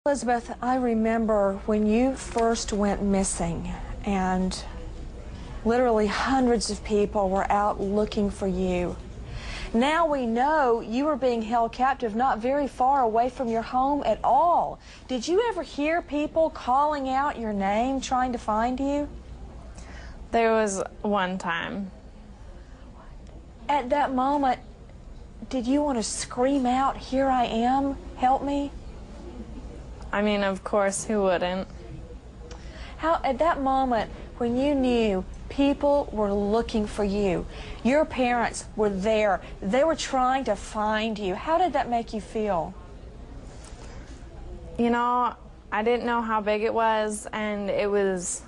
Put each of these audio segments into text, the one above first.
Elizabeth, I remember when you first went missing and literally hundreds of people were out looking for you. Now we know you were being held captive not very far away from your home at all. Did you ever hear people calling out your name trying to find you? There was one time. At that moment, did you want to scream out, "Here I am, help me"? I mean, of course, who wouldn't? How, at that moment, when you knew people were looking for you, your parents were there, they were trying to find you, how did that make you feel? You know, I didn't know how big it was, and it was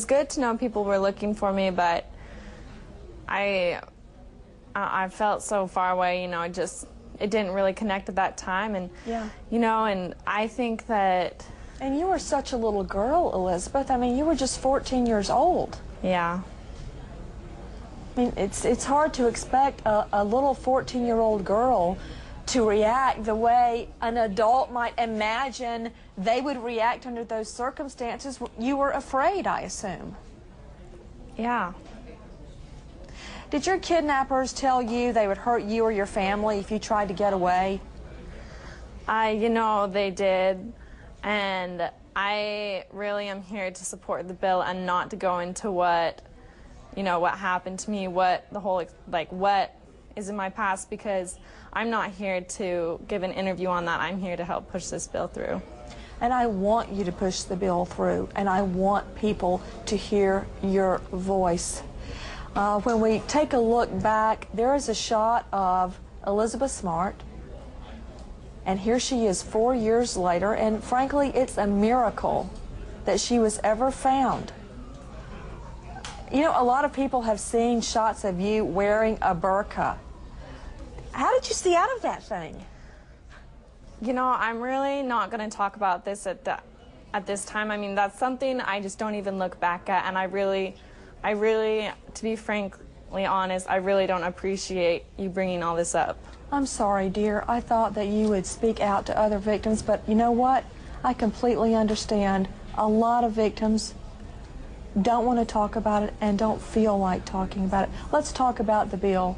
good to know people were looking for me, but I felt so far away, you know, it didn't really connect at that time, and yeah. You know, and I think that. And you were such a little girl, Elizabeth. I mean, you were just 14 years old. Yeah. I mean, it's hard to expect a little 14-year-old girl to react the way an adult might imagine they would react under those circumstances. You were afraid, I assume. Yeah. Did your kidnappers tell you they would hurt you or your family if you tried to get away? You know, they did, and I really am here to support the bill and not to go into what happened to me, what is in my past, because I'm not here to give an interview on that. I'm here to help push this bill through. And I want you to push the bill through, and I want people to hear your voice. When we take a look back, there is a shot of Elizabeth Smart, and here she is 4 years later, and frankly, it's a miracle that she was ever found. You know, a lot of people have seen shots of you wearing a berka. How did you see out of that thing? You know, I'm really not going to talk about this at this time. I mean, that's something I just don't even look back at, and I really, to be frankly honest, I really don't appreciate you bringing all this up. I'm sorry, dear. I thought that you would speak out to other victims, but you know what? I completely understand. A lot of victims don't want to talk about it and don't feel like talking about it. Let's talk about the bill.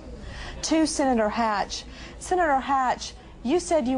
To Senator Hatch. Senator Hatch, you said you